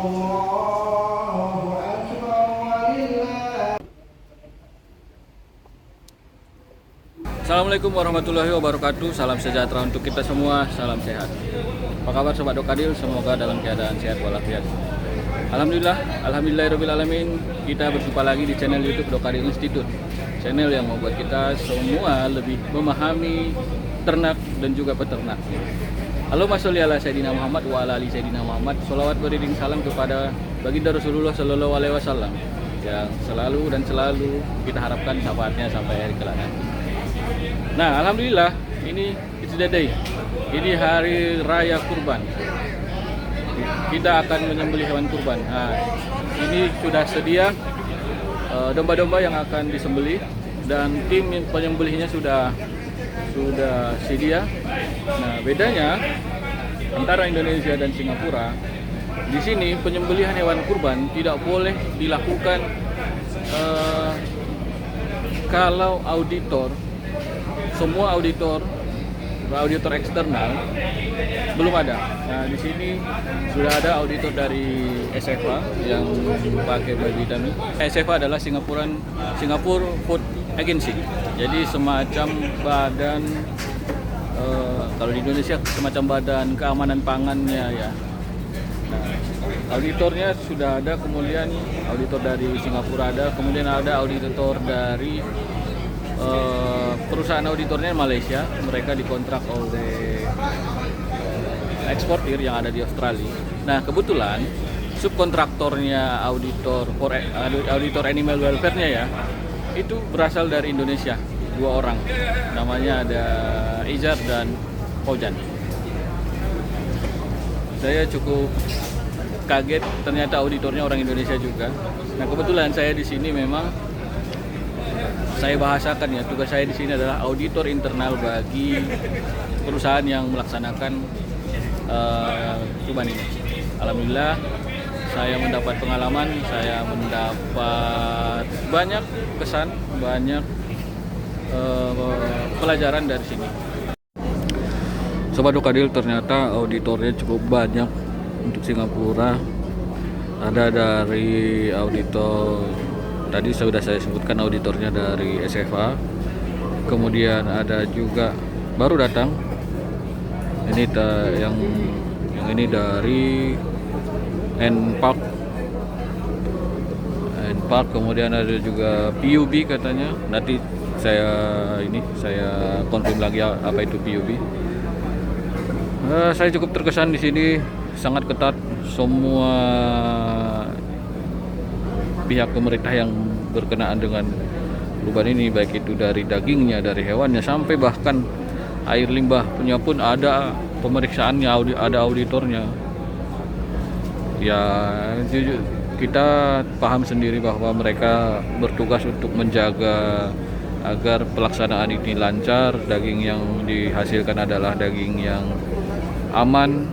Assalamualaikum warahmatullahi wabarakatuh. Salam sejahtera untuk kita semua, salam sehat. Apa kabar Sobat Dokadil? Semoga dalam keadaan sehat walafiat. Alhamdulillahirrahmanirrahim. Kita berjumpa lagi di channel YouTube Dokadil Institute, channel yang membuat kita semua lebih memahami ternak dan juga peternak. Allahumma sholli ala Sayyidina Muhammad wa ala ali Sayyidina Muhammad. Sholawat beriring salam kepada baginda Rasulullah Sallallahu Alaihi Wasallam yang selalu dan selalu kita harapkan syafaatnya sampai hari kelak nanti. Nah, alhamdulillah, ini it's the day. Ini hari raya kurban. Kita akan menyembelih hewan kurban. Nah, ini sudah sedia domba-domba yang akan disembelih dan tim penyembelihnya sudah sedia. Nah, bedanya antara Indonesia dan Singapura, di sini penyembelihan hewan kurban tidak boleh dilakukan kalau semua auditor eksternal belum ada. Nah, di sini sudah ada auditor dari SFA yang pakai baju hitam. SFA adalah Singapore Food Agency. Jadi semacam badan kalau di Indonesia semacam badan keamanan pangannya ya. Nah, auditornya sudah ada, kemudian auditor dari Singapura ada, kemudian ada auditor dari perusahaan auditornya Malaysia. Mereka dikontrak oleh eksportir yang ada di Australia. Nah, kebetulan subkontraktornya auditor animal welfare-nya ya, itu berasal dari Indonesia, 2 orang. Namanya ada Izar dan Fauzan. Saya cukup kaget, ternyata auditornya orang Indonesia juga. Nah, kebetulan saya di sini memang saya bahasakan ya, tugas saya di sini adalah auditor internal bagi perusahaan yang melaksanakan kurban ini. Alhamdulillah, saya mendapat pengalaman, saya mendapat banyak kesan, banyak pelajaran dari sini. Sobat Dokadil, ternyata auditornya cukup banyak untuk Singapura. Ada dari auditor, tadi sudah saya sebutkan auditornya dari SFA. Kemudian ada juga baru datang. Ini yang ini dari NPARK. Kemudian ada juga PUB katanya. Nanti saya konfirm lagi apa itu PUB. Saya cukup terkesan di sini, sangat ketat. Semua pihak pemerintah yang berkenaan dengan kurban ini, baik itu dari dagingnya, dari hewannya, sampai bahkan air limbah punya pun ada pemeriksaannya, ada auditornya. Ya, jujur, kita paham sendiri bahwa mereka bertugas untuk menjaga agar pelaksanaan ini lancar. Daging yang dihasilkan adalah daging yang aman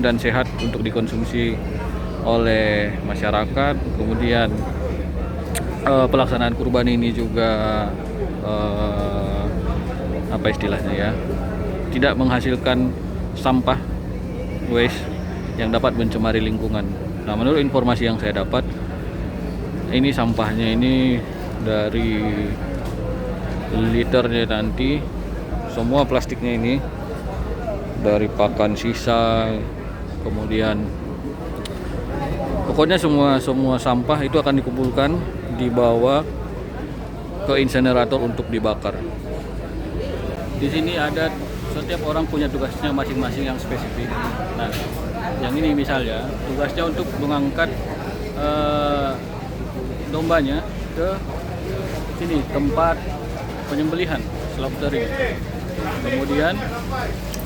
dan sehat untuk dikonsumsi oleh masyarakat. Kemudian pelaksanaan kurban ini juga apa istilahnya ya, tidak menghasilkan sampah waste yang dapat mencemari lingkungan. Nah, menurut informasi yang saya dapat, ini sampahnya ini dari liternya nanti, semua plastiknya ini dari pakan sisa, kemudian pokoknya semua sampah itu akan dikumpulkan, dibawa ke insinerator untuk dibakar. Di sini ada, setiap orang punya tugasnya masing-masing yang spesifik. Nah, yang ini misalnya tugasnya untuk mengangkat dombanya ke sini, tempat penyembelihan, slaughtering. Kemudian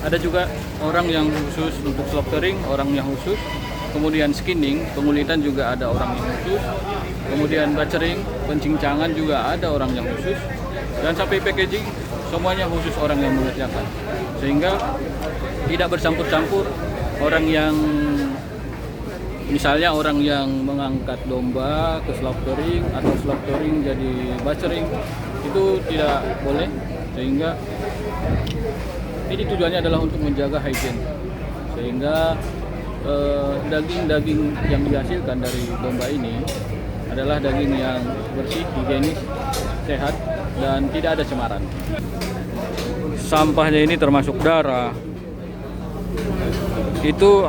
ada juga orang yang khusus untuk slaughtering, orang yang khusus. Kemudian skinning, pengulitan juga ada orang yang khusus. Kemudian butchering, pencingcangan juga ada orang yang khusus. Dan sampai packaging, semuanya khusus orang yang mengerjakan. Sehingga tidak bercampur-campur. Orang yang misalnya orang yang mengangkat domba ke slaughtering atau slaughtering jadi butchering, itu tidak boleh. Sehingga ini tujuannya adalah untuk menjaga hygiene. sehingga daging-daging yang dihasilkan dari domba ini adalah daging yang bersih, higienis, sehat, dan tidak ada cemaran. Sampahnya ini termasuk darah, itu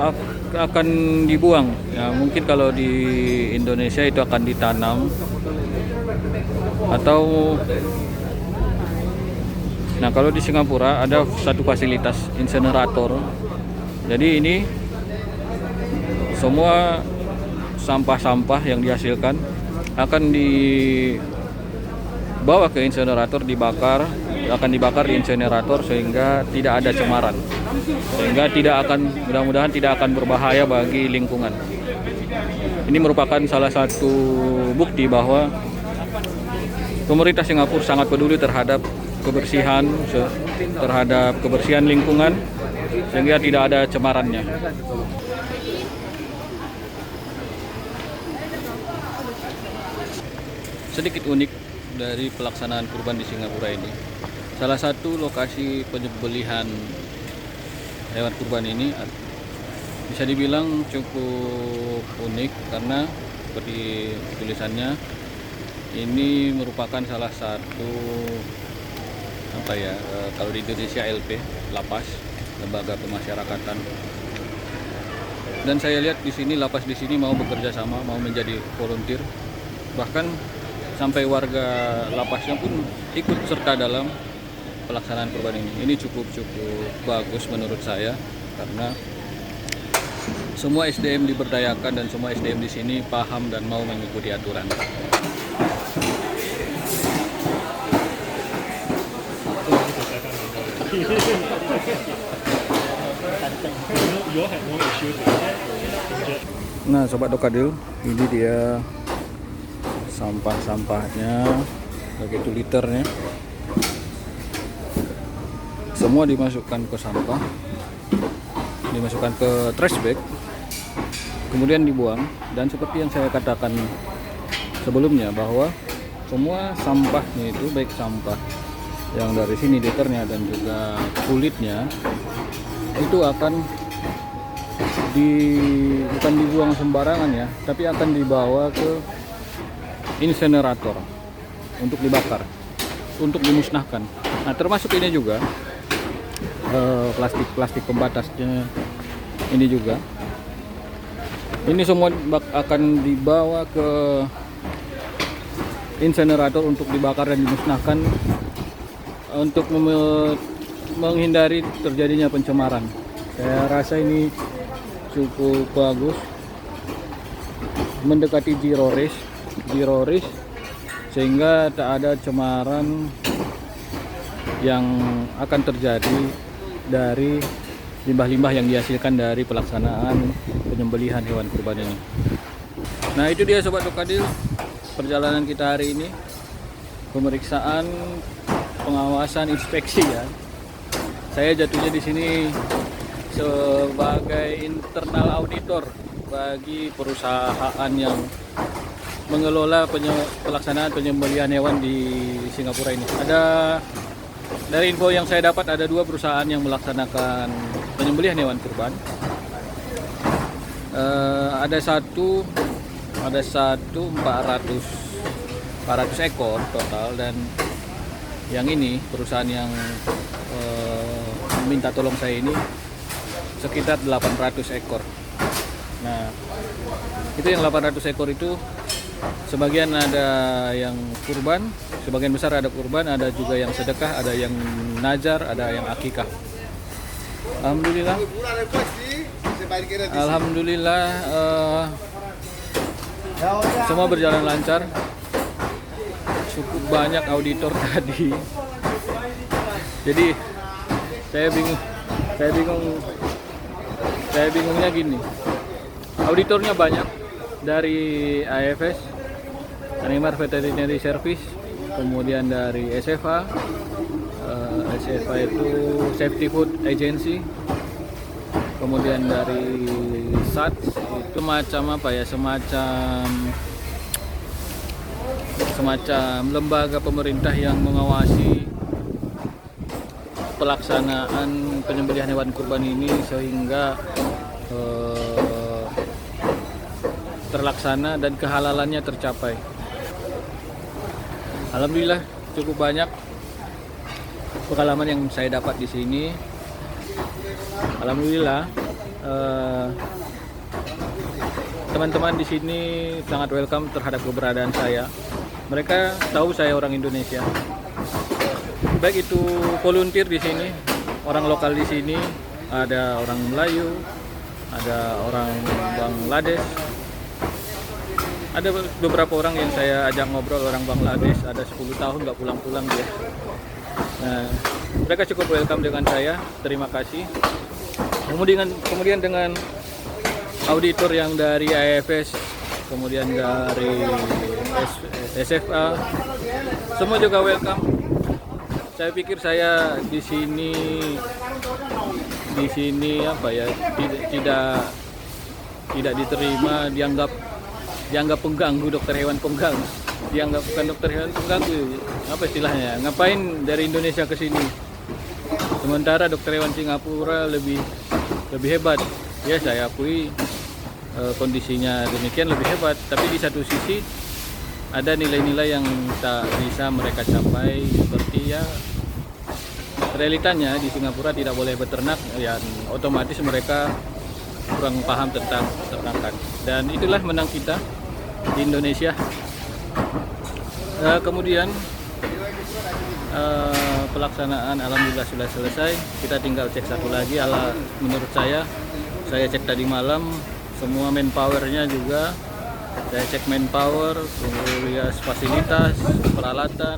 akan dibuang. Ya, mungkin kalau di Indonesia itu akan ditanam atau kalau di Singapura ada satu fasilitas insinerator. Jadi ini semua sampah-sampah yang dihasilkan akan dibawa ke insinerator, akan dibakar di insinerator sehingga tidak ada cemaran, sehingga mudah-mudahan tidak akan berbahaya bagi lingkungan. Ini merupakan salah satu bukti bahwa pemerintah Singapura sangat peduli terhadap kebersihan lingkungan, sehingga tidak ada cemarannya. Sedikit unik dari pelaksanaan kurban di Singapura ini. Salah satu lokasi penyembelihan hewan kurban ini bisa dibilang cukup unik karena seperti tulisannya, ini merupakan salah satu kalau di Indonesia LP, lapas, lembaga pemasyarakatan. Dan saya lihat di sini lapas di sini mau bekerja sama, mau menjadi volunteer. Bahkan sampai warga lapasnya pun ikut serta dalam pelaksanaan kurban ini. Ini cukup bagus menurut saya karena semua SDM diberdayakan dan semua SDM di sini paham dan mau mengikuti aturan. Nah, Sobat Dokadil, ini dia sampah-sampahnya, begitu liternya. Semua dimasukkan ke sampah, dimasukkan ke trash bag, kemudian dibuang. Dan seperti yang saya katakan sebelumnya bahwa semua sampahnya itu, baik sampah yang dari sini liternya dan juga kulitnya, itu akan bukan dibuang sembarangan ya, tapi akan dibawa ke insinerator untuk dibakar, untuk dimusnahkan. Nah, termasuk ini juga plastik pembatasnya ini juga. Ini semua akan dibawa ke insinerator untuk dibakar dan dimusnahkan untuk menghindari terjadinya pencemaran. Saya rasa ini cukup bagus, mendekati zero risk, sehingga tak ada cemaran yang akan terjadi dari limbah-limbah yang dihasilkan dari pelaksanaan penyembelihan hewan kurban ini. Nah, itu dia Sobat Dokadil, perjalanan kita hari ini, pemeriksaan, pengawasan, inspeksi ya. Saya jatuhnya di sini sebagai internal auditor bagi perusahaan yang mengelola pelaksanaan penyembelihan hewan di Singapura ini. Dari info yang saya dapat, ada 2 perusahaan yang melaksanakan penyembelihan hewan kurban. Ada satu 400 ekor total, dan yang ini perusahaan yang minta tolong saya ini sekitar 800 ekor. Nah, itu yang 800 ekor itu sebagian ada yang kurban, sebagian besar ada kurban, ada juga yang sedekah, ada yang nazar, ada yang akikah. Alhamdulillah, semua berjalan lancar. Cukup banyak auditor tadi. Jadi saya bingungnya gini. Auditornya banyak dari AFS, Animal Veterinary Service, kemudian dari SFA. SFA itu Safety Food Agency. Kemudian dari SATS itu semacam lembaga pemerintah yang mengawasi pelaksanaan penyembelihan hewan kurban ini, sehingga terlaksana dan kehalalannya tercapai. Alhamdulillah cukup banyak pengalaman yang saya dapat di sini. Alhamdulillah teman-teman di sini sangat welcome terhadap keberadaan saya. Mereka tahu saya orang Indonesia. Baik itu volunteer di sini, orang lokal di sini, ada orang Melayu, ada orang Bangladesh, ada beberapa orang yang saya ajak ngobrol, orang Bangladesh, ada 10 tahun nggak pulang-pulang dia. Nah, mereka cukup welcome dengan saya, terima kasih. Kemudian dengan auditor yang dari IFS, kemudian dari SFA, semua juga welcome. Saya pikir saya di sini apa ya, tidak diterima, dianggap pengganggu, dokter hewan pengganggu, dianggap bukan dokter hewan pengganggu, apa istilahnya, ngapain dari Indonesia ke sini, sementara dokter hewan Singapura lebih hebat. Ya, saya akui kondisinya demikian, lebih hebat, tapi di satu sisi ada nilai-nilai yang tak bisa mereka capai, seperti ya realitanya di Singapura tidak boleh beternak, ya otomatis mereka kurang paham tentang peternakan, dan itulah menang kita di Indonesia. Kemudian pelaksanaan alhamdulillah sudah selesai. Kita tinggal cek satu lagi. Menurut saya cek tadi malam semua manpowernya juga. Saya cek manpower, kemudian fasilitas, peralatan,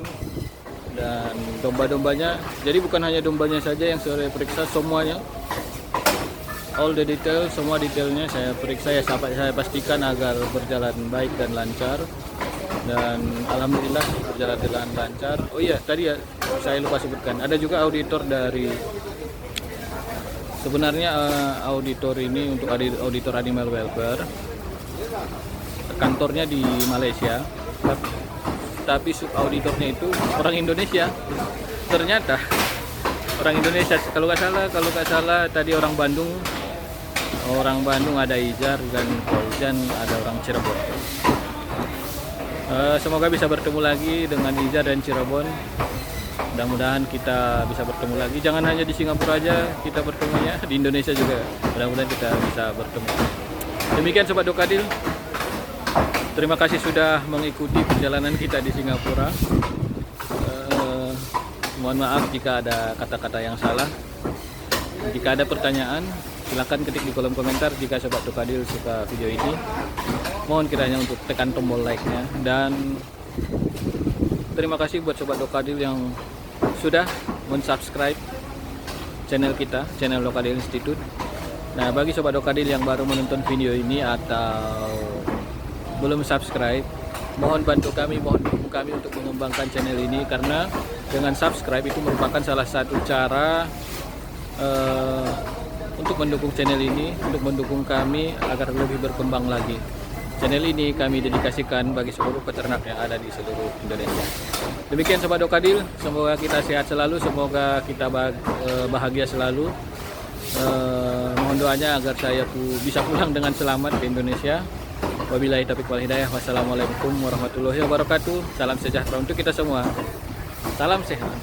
dan domba-dombanya. Jadi bukan hanya dombanya saja yang saya periksa, semuanya. All the detail, semua detailnya saya periksa, saya pastikan agar berjalan baik dan lancar. Dan alhamdulillah berjalan dengan lancar. Oh iya, tadi ya saya lupa sebutkan, ada juga auditor dari, sebenarnya auditor ini untuk auditor animal welfare, kantornya di Malaysia, tapi sub auditornya itu orang Indonesia. Ternyata orang Indonesia, kalau nggak salah tadi orang Bandung ada Ijar, dan Fauzan ada orang Cirebon. Semoga bisa bertemu lagi dengan Ijar dan Cirebon. Mudah-mudahan kita bisa bertemu lagi. Jangan hanya di Singapura aja kita bertemunya, di Indonesia juga. Mudah-mudahan kita bisa bertemu. Demikian Sobat Dokadil. Terima kasih sudah mengikuti perjalanan kita di Singapura. Mohon maaf jika ada kata-kata yang salah. Jika ada pertanyaan, silakan ketik di kolom komentar. Jika Sobat Dokadil suka video ini, mohon kiranya untuk tekan tombol like-nya. Dan terima kasih buat Sobat Dokadil yang sudah mensubscribe channel kita, channel Dokadil Institute. Nah, bagi Sobat Dokadil yang baru menonton video ini atau belum subscribe, mohon bantu kami, mohon dukung kami untuk mengembangkan channel ini, karena dengan subscribe itu merupakan salah satu cara untuk mendukung channel ini, untuk mendukung kami agar lebih berkembang lagi. Channel ini kami dedikasikan bagi seluruh peternak yang ada di seluruh Indonesia. Demikian Sobat Dokadil, semoga kita sehat selalu, semoga kita bahagia selalu. Mohon doanya agar saya bisa pulang dengan selamat ke Indonesia. Wabillahi taufiq wal hidayah. Wassalamualaikum warahmatullahi wabarakatuh. Salam sejahtera untuk kita semua. Salam sehat.